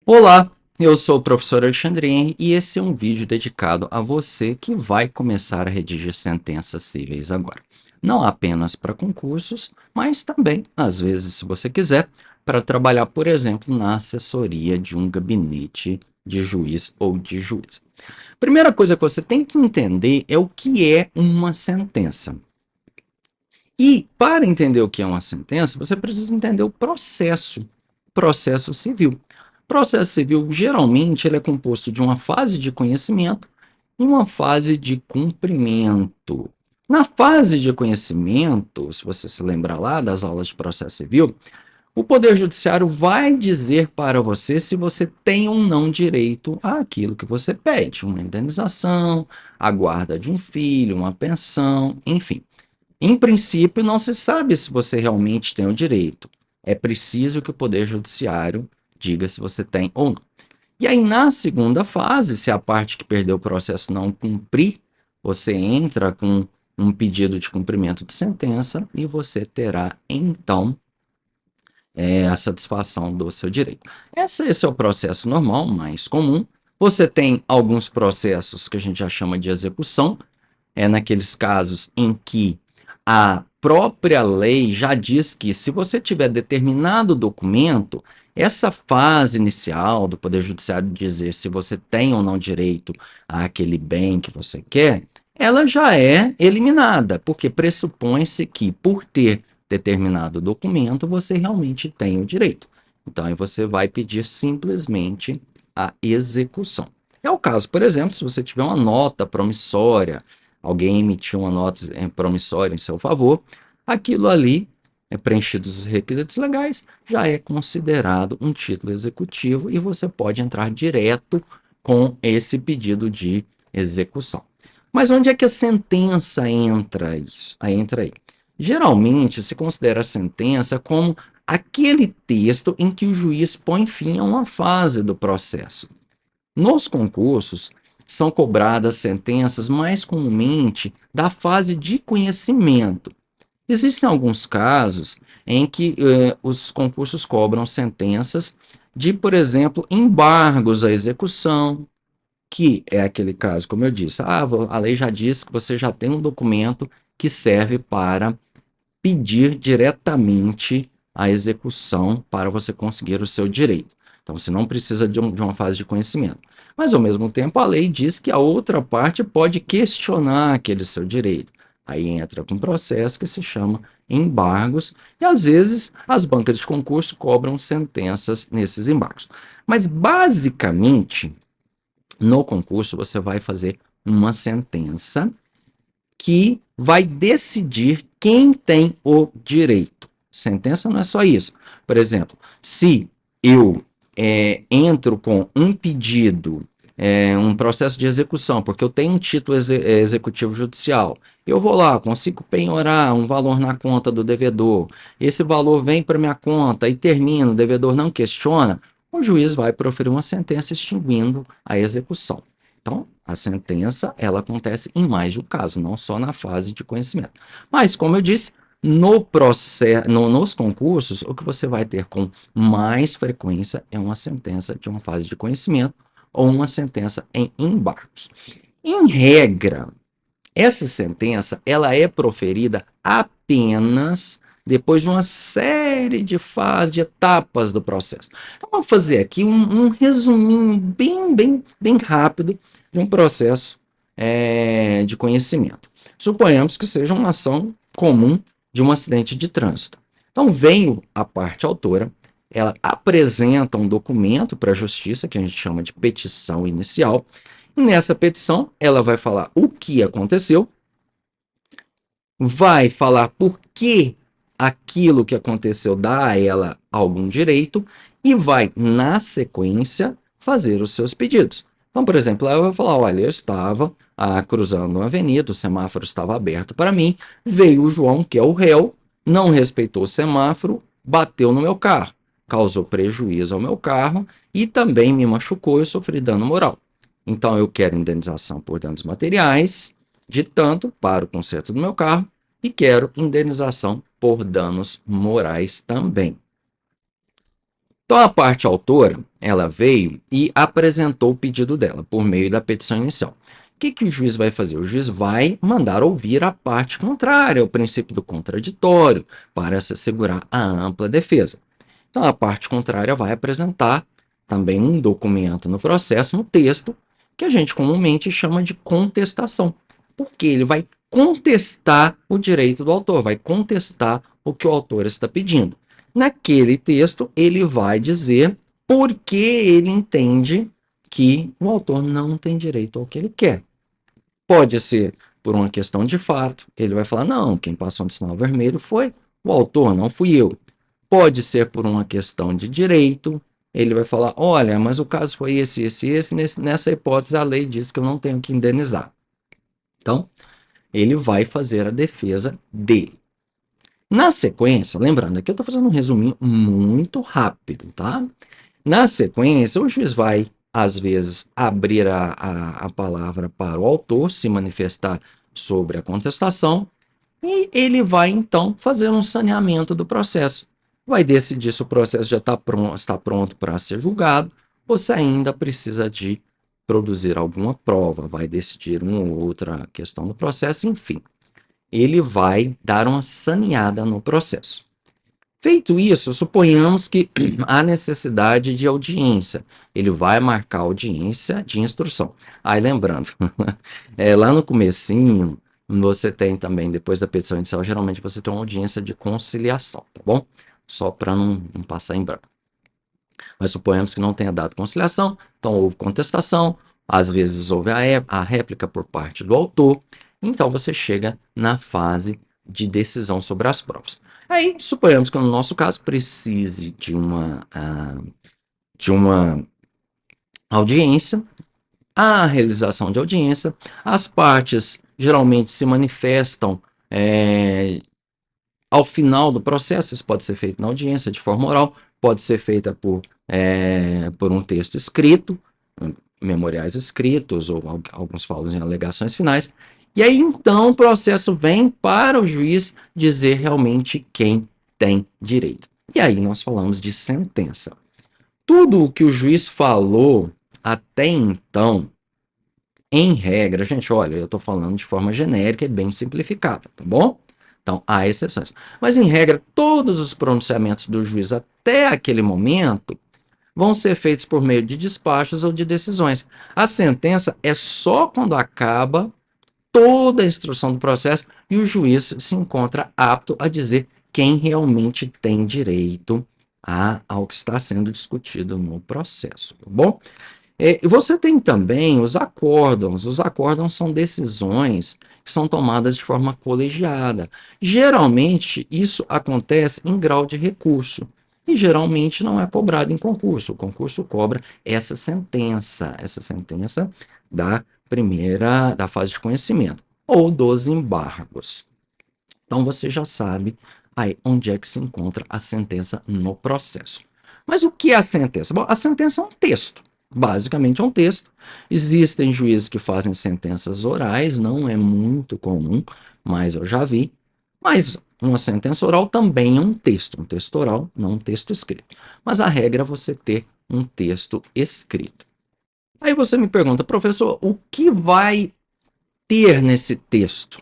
Olá, eu sou o professor Alexandre Henry e esse é um vídeo dedicado a você que vai começar a redigir sentenças cíveis agora. Não apenas para concursos, mas também, às vezes, se você quiser, para trabalhar, por exemplo, na assessoria de um gabinete de juiz ou de juíza. Primeira coisa que você tem que entender é o que é uma sentença. E, para entender o que é uma sentença, você precisa entender o processo civil. Processo civil, geralmente, ele é composto de uma fase de conhecimento e uma fase de cumprimento. Na fase de conhecimento, se você se lembrar lá das aulas de processo civil, o Poder Judiciário vai dizer para você se você tem ou não direito àquilo que você pede, uma indenização, a guarda de um filho, uma pensão, enfim. Em princípio, não se sabe se você realmente tem o direito. É preciso que o Poder Judiciário diga se você tem ou não. E aí, na segunda fase, se a parte que perdeu o processo não cumprir, você entra com um pedido de cumprimento de sentença e você terá, então, a satisfação do seu direito. Esse é o processo normal, mais comum. Você tem alguns processos que a gente já chama de execução, naqueles casos em que a própria lei já diz que se você tiver determinado documento, essa fase inicial do Poder Judiciário dizer se você tem ou não direito àquele bem que você quer, ela já é eliminada, porque pressupõe-se que por ter determinado documento você realmente tem o direito. Então aí você vai pedir simplesmente a execução. É o caso, por exemplo, se você tiver uma nota promissória, alguém emitiu uma nota promissória em seu favor, aquilo ali, preenchidos os requisitos legais, já é considerado um título executivo e você pode entrar direto com esse pedido de execução. Mas onde é que a sentença entra isso? Entra aí. Geralmente se considera a sentença como aquele texto em que o juiz põe fim a uma fase do processo. Nos concursos, são cobradas sentenças mais comumente da fase de conhecimento. Existem alguns casos em que os concursos cobram sentenças de, por exemplo, embargos à execução, que é aquele caso, como eu disse, a lei já diz que você já tem um documento que serve para pedir diretamente a execução para você conseguir o seu direito. Então, você não precisa de uma fase de conhecimento. Mas, ao mesmo tempo, a lei diz que a outra parte pode questionar aquele seu direito. Aí entra com um processo que se chama embargos, e às vezes as bancas de concurso cobram sentenças nesses embargos. Mas, basicamente, no concurso, você vai fazer uma sentença que vai decidir quem tem o direito. Sentença não é só isso. Por exemplo, se eu entro com um pedido, um processo de execução, porque eu tenho um título executivo judicial, eu vou lá, consigo penhorar um valor na conta do devedor, esse valor vem para minha conta e termina, o devedor não questiona, o juiz vai proferir uma sentença extinguindo a execução. Então, a sentença, ela acontece em mais de um caso, não só na fase de conhecimento. Mas, como eu disse, no processo, nos concursos, o que você vai ter com mais frequência é uma sentença de uma fase de conhecimento ou uma sentença em embargos. Em regra, essa sentença, ela é proferida apenas depois de uma série de fases, de etapas do processo. Então, vamos fazer aqui um resuminho bem rápido de um processo de conhecimento. Suponhamos que seja uma ação comum de um acidente de trânsito. Então, vem a parte autora, ela apresenta um documento para a justiça, que a gente chama de petição inicial, e nessa petição, ela vai falar o que aconteceu, vai falar por que aquilo que aconteceu dá a ela algum direito e vai, na sequência, fazer os seus pedidos. Então, por exemplo, ela vai falar, olha, eu estava cruzando uma avenida, o semáforo estava aberto para mim, veio o João, que é o réu, não respeitou o semáforo, bateu no meu carro, causou prejuízo ao meu carro e também me machucou e sofri dano moral. Então, eu quero indenização por danos materiais, de tanto para o conserto do meu carro, e quero indenização por danos morais também. Então, a parte autora, ela veio e apresentou o pedido dela por meio da petição inicial. O que o juiz vai fazer? O juiz vai mandar ouvir a parte contrária ao princípio do contraditório para se assegurar a ampla defesa. Então, a parte contrária vai apresentar também um documento no processo, um texto, que a gente comumente chama de contestação, porque ele vai contestar o direito do autor, vai contestar o que o autor está pedindo. Naquele texto, ele vai dizer por que ele entende que o autor não tem direito ao que ele quer. Pode ser por uma questão de fato, ele vai falar, não, quem passou no sinal vermelho foi o autor, não fui eu. Pode ser por uma questão de direito, ele vai falar, olha, mas o caso foi esse, nessa hipótese a lei diz que eu não tenho que indenizar. Então, ele vai fazer a defesa dele. Na sequência, lembrando, aqui eu estou fazendo um resuminho muito rápido, tá? Na sequência, o juiz vai, às vezes, abrir a palavra para o autor se manifestar sobre a contestação e ele vai, então, fazer um saneamento do processo. Vai decidir se o processo já está pronto para ser julgado ou se ainda precisa de produzir alguma prova, vai decidir uma ou outra questão do processo, enfim. Ele vai dar uma saneada no processo. Feito isso, suponhamos que há necessidade de audiência. Ele vai marcar audiência de instrução. Aí, lembrando, lá no comecinho, você tem também, depois da petição inicial, geralmente você tem uma audiência de conciliação, tá bom? Só para não passar em branco. Mas suponhamos que não tenha dado conciliação, então houve contestação, às vezes houve a réplica por parte do autor, então você chega na fase de decisão sobre as provas. Aí, suponhamos que no nosso caso precise de uma audiência, a realização de audiência, as partes geralmente se manifestam ao final do processo, isso pode ser feito na audiência de forma oral, pode ser feita por um texto escrito, memoriais escritos, ou alguns falam em alegações finais, e aí então o processo vem para o juiz dizer realmente quem tem direito. E aí nós falamos de sentença. Tudo o que o juiz falou até então, em regra, gente, olha, eu estou falando de forma genérica e bem simplificada, tá bom? Então, há exceções. Mas, em regra, todos os pronunciamentos do juiz até aquele momento vão ser feitos por meio de despachos ou de decisões. A sentença é só quando acaba toda a instrução do processo e o juiz se encontra apto a dizer quem realmente tem direito ao que está sendo discutido no processo, tá bom? Você tem também os acórdãos. Os acórdãos são decisões que são tomadas de forma colegiada. Geralmente, isso acontece em grau de recurso. E geralmente não é cobrado em concurso. O concurso cobra essa sentença da fase de conhecimento, ou dos embargos. Então você já sabe aí onde é que se encontra a sentença no processo. Mas o que é a sentença? Bom, a sentença é um texto. Basicamente é um texto. Existem juízes que fazem sentenças orais, não é muito comum, mas eu já vi. Mas uma sentença oral também é um texto oral, não um texto escrito. Mas a regra é você ter um texto escrito. Aí você me pergunta, professor, o que vai ter nesse texto?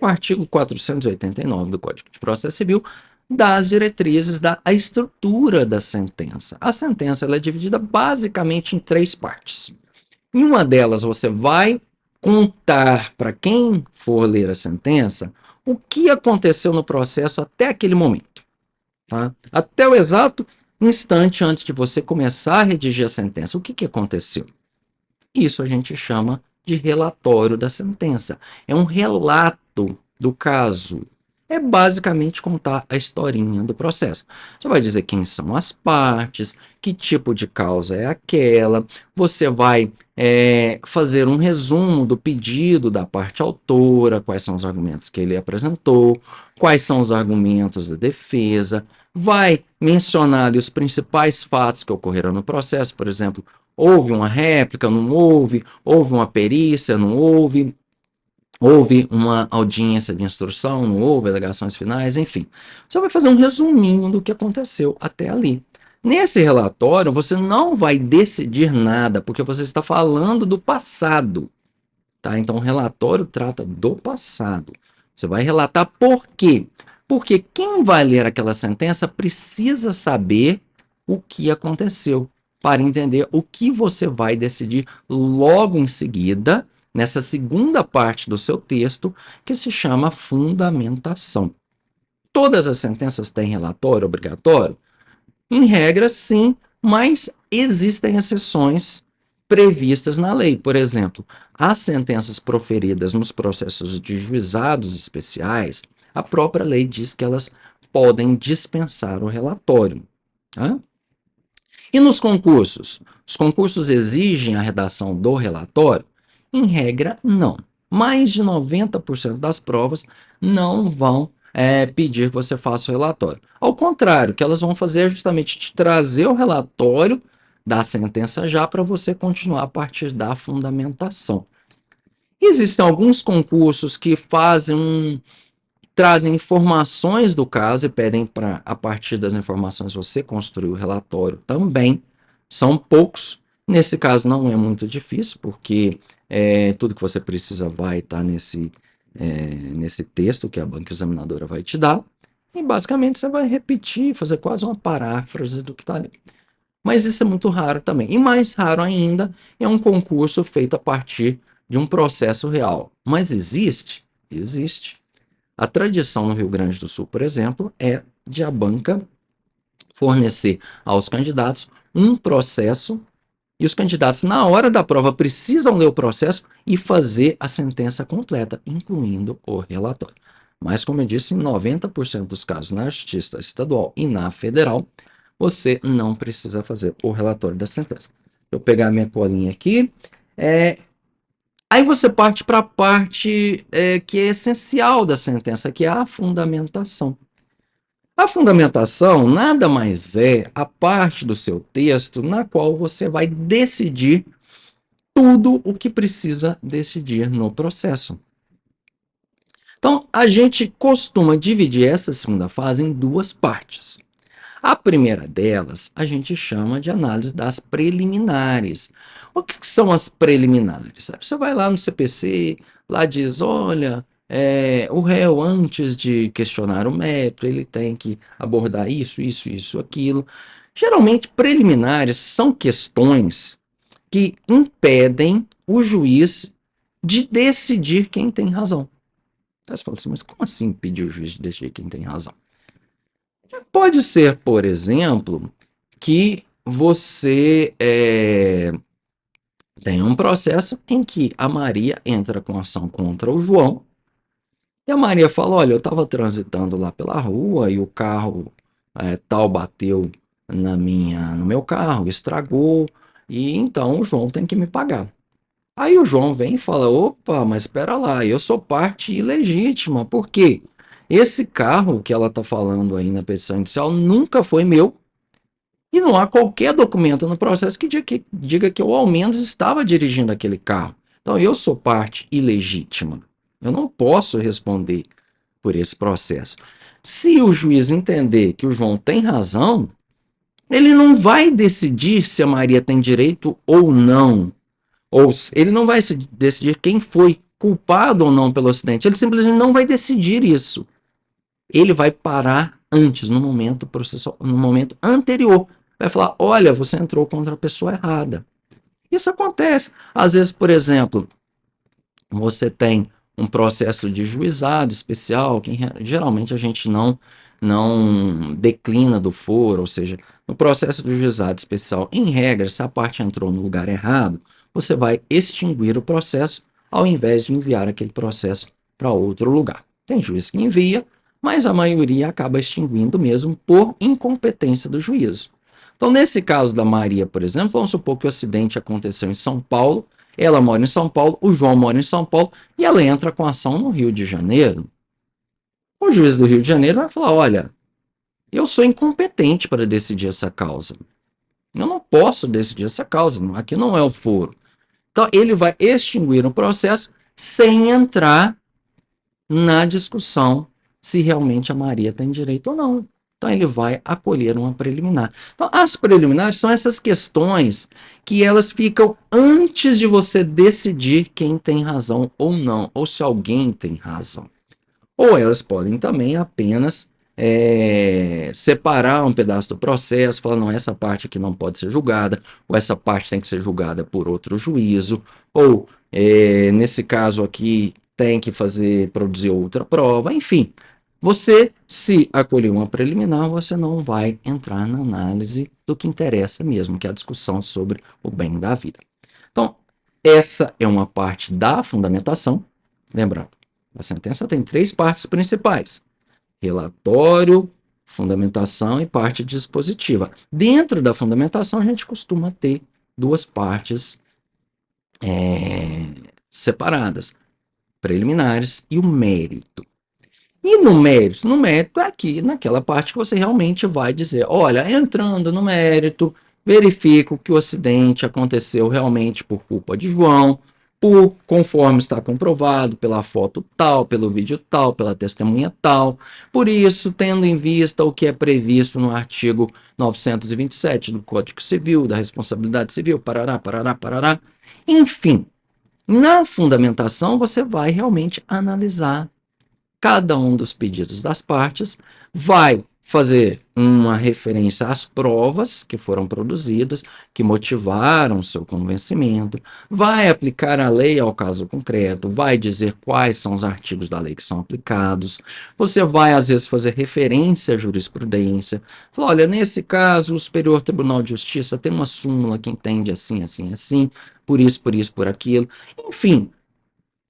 O artigo 489 do Código de Processo Civil dá as diretrizes da estrutura da sentença. A sentença ela é dividida basicamente em 3 partes. Em uma delas, você vai contar para quem for ler a sentença o que aconteceu no processo até aquele momento. Tá? Até o exato instante antes de você começar a redigir a sentença. O que aconteceu? Isso a gente chama de relatório da sentença. É um relato do caso. É basicamente contar a historinha do processo. Você vai dizer quem são as partes, que tipo de causa é aquela, você vai fazer um resumo do pedido da parte autora, quais são os argumentos que ele apresentou, quais são os argumentos da defesa, vai mencionar ali os principais fatos que ocorreram no processo, por exemplo, houve uma réplica, não houve, houve uma perícia, não houve, houve uma audiência de instrução, não houve alegações finais, enfim. Você vai fazer um resuminho do que aconteceu até ali. Nesse relatório, você não vai decidir nada, porque você está falando do passado, tá? Então, o relatório trata do passado. Você vai relatar por quê? Porque quem vai ler aquela sentença precisa saber o que aconteceu, para entender o que você vai decidir logo em seguida, nessa segunda parte do seu texto, que se chama fundamentação. Todas as sentenças têm relatório obrigatório? Em regra, sim, mas existem exceções previstas na lei. Por exemplo, as sentenças proferidas nos processos de juizados especiais, a própria lei diz que elas podem dispensar o relatório. Tá? E nos concursos? Os concursos exigem a redação do relatório? Em regra, não. Mais de 90% das provas não vão pedir que você faça o relatório. Ao contrário, o que elas vão fazer é justamente te trazer o relatório da sentença já para você continuar a partir da fundamentação. Existem alguns concursos que trazem informações do caso e pedem para, a partir das informações, você construir o relatório também. São poucos. Nesse caso, não é muito difícil, porque tudo que você precisa vai estar nesse texto que a banca examinadora vai te dar. E basicamente você vai repetir, fazer quase uma paráfrase do que está ali. Mas isso é muito raro também. E mais raro ainda é um concurso feito a partir de um processo real. Mas existe? Existe. A tradição no Rio Grande do Sul, por exemplo, é de a banca fornecer aos candidatos um processo e os candidatos, na hora da prova, precisam ler o processo e fazer a sentença completa, incluindo o relatório. Mas, como eu disse, em 90% dos casos na Justiça Estadual e na Federal, você não precisa fazer o relatório da sentença. Eu pegar minha colinha aqui, aí você parte para a parte que é essencial da sentença, que é a fundamentação. A fundamentação nada mais é a parte do seu texto na qual você vai decidir tudo o que precisa decidir no processo. Então, a gente costuma dividir essa segunda fase em duas partes. A primeira delas, a gente chama de análise das preliminares. O que são as preliminares? Você vai lá no CPC, lá diz, olha, o réu, antes de questionar o mérito, ele tem que abordar isso, aquilo. Geralmente, preliminares são questões que impedem o juiz de decidir quem tem razão. Aí você fala assim, mas como assim impedir o juiz de decidir quem tem razão? Pode ser, por exemplo, que você tem um processo em que a Maria entra com ação contra o João e a Maria fala, olha, eu estava transitando lá pela rua e o carro tal bateu no meu carro, estragou, e então o João tem que me pagar. Aí o João vem e fala, opa, mas espera lá, eu sou parte ilegítima, por quê? Esse carro que ela está falando aí na petição inicial nunca foi meu e não há qualquer documento no processo que diga que eu ao menos estava dirigindo aquele carro. Então eu sou parte ilegítima. Eu não posso responder por esse processo. Se o juiz entender que o João tem razão, ele não vai decidir se a Maria tem direito ou não. Ou ele não vai decidir quem foi culpado ou não pelo acidente. Ele simplesmente não vai decidir isso. Ele vai parar antes, no momento processual, no momento anterior. Vai falar, olha, você entrou contra a pessoa errada. Isso acontece. Às vezes, por exemplo, você tem um processo de juizado especial, que geralmente a gente não declina do foro, ou seja, no processo de juizado especial, em regra, se a parte entrou no lugar errado, você vai extinguir o processo ao invés de enviar aquele processo para outro lugar. Tem juiz que envia, mas a maioria acaba extinguindo mesmo por incompetência do juízo. Então, nesse caso da Maria, por exemplo, vamos supor que o acidente aconteceu em São Paulo, ela mora em São Paulo, o João mora em São Paulo e ela entra com ação no Rio de Janeiro. O juiz do Rio de Janeiro vai falar, olha, eu sou incompetente para decidir essa causa. Eu não posso decidir essa causa, aqui não é o foro. Então, ele vai extinguir o processo sem entrar na discussão se realmente a Maria tem direito ou não. Então, ele vai acolher uma preliminar. Então, as preliminares são essas questões que elas ficam antes de você decidir quem tem razão ou não, ou se alguém tem razão. Ou elas podem também apenas separar um pedaço do processo, falar, não, essa parte aqui não pode ser julgada, ou essa parte tem que ser julgada por outro juízo, ou nesse caso aqui tem que produzir outra prova, enfim. Você, se acolher uma preliminar, você não vai entrar na análise do que interessa mesmo, que é a discussão sobre o bem da vida. Então, essa é uma parte da fundamentação. Lembrando, a sentença tem 3 partes principais: relatório, fundamentação e parte dispositiva. Dentro da fundamentação, a gente costuma ter 2 partes separadas: preliminares e o mérito. E no mérito é aqui, naquela parte que você realmente vai dizer, olha, entrando no mérito, verifico que o acidente aconteceu realmente por culpa de João, conforme está comprovado pela foto tal, pelo vídeo tal, pela testemunha tal. Por isso, tendo em vista o que é previsto no artigo 927 do Código Civil, da responsabilidade civil, parará, parará, parará. Enfim, na fundamentação você vai realmente analisar cada um dos pedidos das partes, vai fazer uma referência às provas que foram produzidas, que motivaram seu convencimento, vai aplicar a lei ao caso concreto, vai dizer quais são os artigos da lei que são aplicados, você vai, às vezes, fazer referência à jurisprudência, falar, olha, nesse caso, o Superior Tribunal de Justiça tem uma súmula que entende assim, assim, assim, por isso, por aquilo, enfim.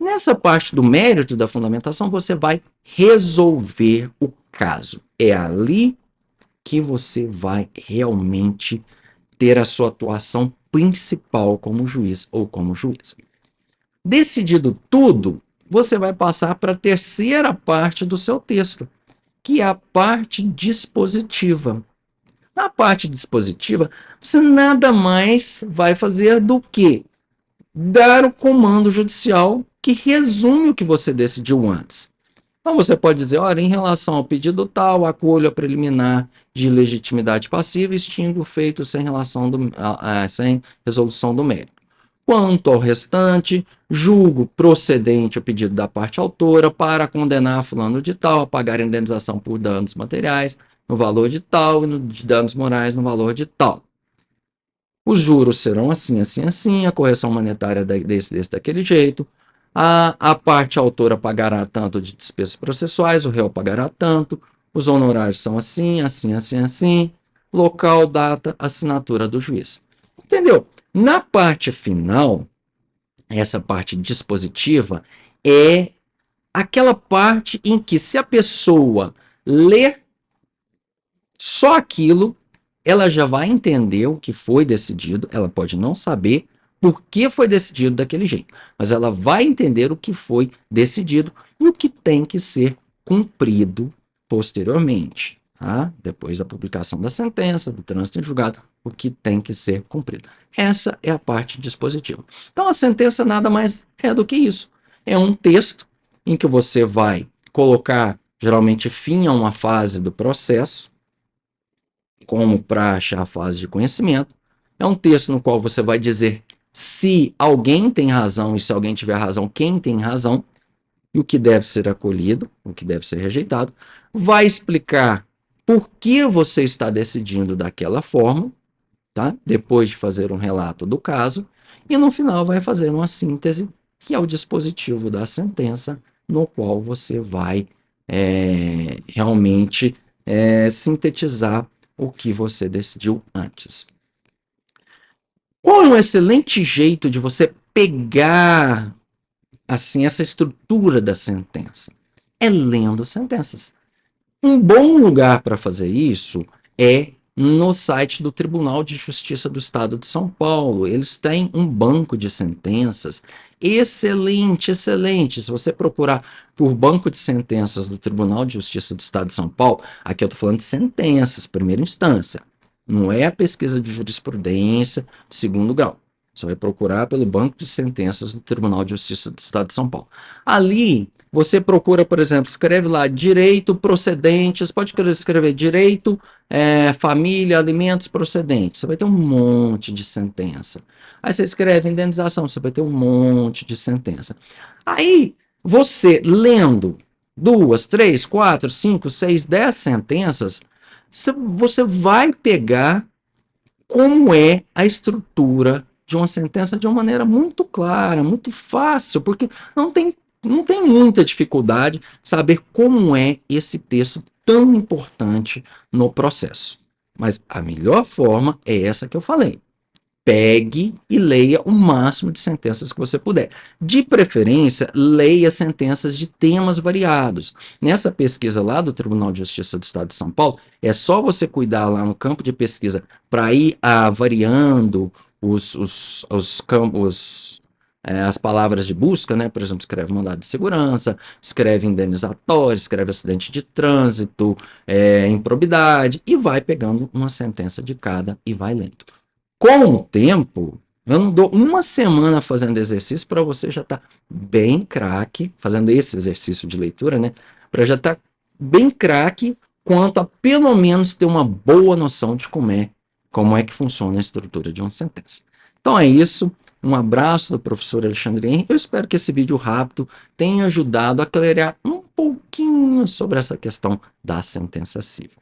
Nessa parte do mérito da fundamentação, você vai resolver o caso. É ali que você vai realmente ter a sua atuação principal como juiz ou como juiz. Decidido tudo, você vai passar para a terceira parte do seu texto, que é a parte dispositiva. Na parte dispositiva, você nada mais vai fazer do que dar o comando judicial que resume o que você decidiu antes. Então você pode dizer, olha, em relação ao pedido tal, acolho a preliminar de legitimidade passiva e extingo o feito sem resolução do mérito. Quanto ao restante, julgo procedente o pedido da parte autora para condenar fulano de tal a pagar indenização por danos materiais no valor de tal e de danos morais no valor de tal. Os juros serão assim, assim, assim, a correção monetária desse daquele jeito, a parte autora pagará tanto de despesas processuais, o réu pagará tanto, os honorários são assim, assim, assim, assim, local, data, assinatura do juiz. Entendeu? Na parte final, essa parte dispositiva é aquela parte em que, se a pessoa ler só aquilo, ela já vai entender o que foi decidido, ela pode não saber por que foi decidido daquele jeito, mas ela vai entender o que foi decidido e o que tem que ser cumprido posteriormente, tá? Depois da publicação da sentença, do trânsito em julgado, o que tem que ser cumprido. Essa é a parte dispositiva. Então, a sentença nada mais é do que isso. É um texto em que você vai colocar, geralmente, fim a uma fase do processo, como praxe a fase de conhecimento. É um texto no qual você vai dizer se alguém tem razão e, se alguém tiver razão, quem tem razão, e o que deve ser acolhido, o que deve ser rejeitado. Vai explicar por que você está decidindo daquela forma, tá? Depois de fazer um relato do caso, e no final vai fazer uma síntese, que é o dispositivo da sentença, no qual você vai realmente sintetizar o que você decidiu antes. Qual é um excelente jeito de você pegar assim essa estrutura da sentença? É lendo sentenças. Um bom lugar para fazer isso é no site do Tribunal de Justiça do Estado de São Paulo. Eles têm um banco de sentenças excelente, excelente. Se você procurar por banco de sentenças do Tribunal de Justiça do Estado de São Paulo, aqui eu estou falando de sentenças, primeira instância. Não é a pesquisa de jurisprudência de segundo grau. Você vai procurar pelo Banco de Sentenças do Tribunal de Justiça do Estado de São Paulo. Ali, você procura, por exemplo, escreve lá direito procedentes, pode escrever direito, família, alimentos procedentes. Você vai ter um monte de sentença. Aí você escreve indenização, você vai ter um monte de sentença. Aí, você lendo 2, 3, 4, 5, 6, 10 sentenças, você vai pegar como é a estrutura de uma sentença de uma maneira muito clara, muito fácil, porque não tem muita dificuldade saber como é esse texto tão importante no processo. Mas a melhor forma é essa que eu falei. Pegue e leia o máximo de sentenças que você puder. De preferência, leia sentenças de temas variados. Nessa pesquisa lá do Tribunal de Justiça do Estado de São Paulo, é só você cuidar lá no campo de pesquisa para ir variando os campos, as palavras de busca, né? Por exemplo, escreve mandado de segurança, escreve indenizatório, escreve acidente de trânsito, improbidade, e vai pegando uma sentença de cada e vai lendo. Com o tempo, eu não dou uma semana fazendo exercício para você já estar bem craque, fazendo esse exercício de leitura, né? Para já estar bem craque quanto a pelo menos ter uma boa noção de como é que funciona a estrutura de uma sentença. Então é isso. Um abraço do professor Alexandre Henry. Eu espero que esse vídeo rápido tenha ajudado a clarear um pouquinho sobre essa questão da sentença civil.